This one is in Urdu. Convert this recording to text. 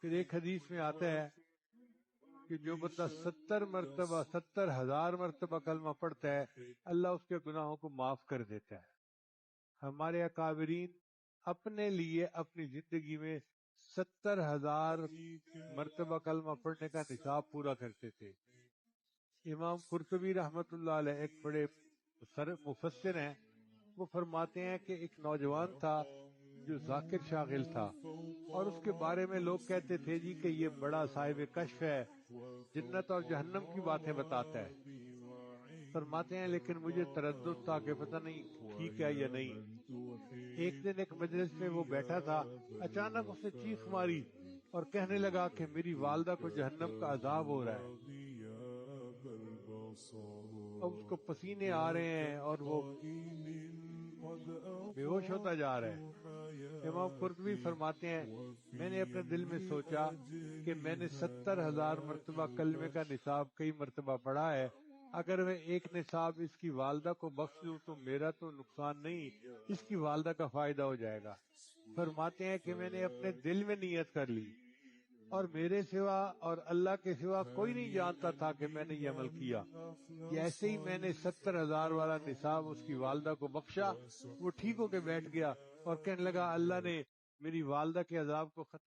پھر ایک حدیث میں آتا ہے کہ جو بندہ 70,000 مرتبہ کلمہ پڑھتا ہے اللہ اس کے گناہوں کو معاف کر دیتا ہے۔ ہمارے اکابرین اپنے لیے اپنی زندگی میں 70,000 مرتبہ کلمہ پڑھنے کا نصاب پورا کرتے تھے۔ امام قرطبی رحمۃ اللہ علیہ ایک بڑے مفسر ہیں، وہ فرماتے ہیں کہ ایک نوجوان تھا جو ذاکر شاغل تھا، اور اس کے بارے میں لوگ کہتے تھے جی کہ یہ بڑا صاحب کشف ہے، جنت اور جہنم کی باتیں بتاتا ہے۔ فرماتے ہیں لیکن مجھے تردد تھا کہ پتہ نہیں ٹھیک ہے یا نہیں۔ ایک دن ایک مجلس میں وہ بیٹھا تھا، اچانک اس نے چیخ ماری اور کہنے لگا کہ میری والدہ کو جہنم کا عذاب ہو رہا ہے۔ اب اس کو پسینے آ رہے ہیں اور وہ بے ہوش ہوتا جا رہا ہے۔ امام قرطبی فرماتے ہیں میں نے اپنے دل میں سوچا کہ میں نے 70,000 مرتبہ کلمے کا نصاب کئی مرتبہ پڑھا ہے، اگر میں ایک نصاب اس کی والدہ کو بخش دوں تو میرا تو نقصان نہیں، اس کی والدہ کا فائدہ ہو جائے گا۔ فرماتے ہیں کہ میں نے اپنے دل میں نیت کر لی اور میرے سوا اور اللہ کے سوا کوئی نہیں جانتا تھا کہ میں نے یہ عمل کیا۔ جیسے ہی میں نے 70,000 والا نصاب اس کی والدہ کو بخشا، وہ ٹھیک ہو کے بیٹھ گیا اور کہنے لگا اللہ نے میری والدہ کے عذاب کو ختم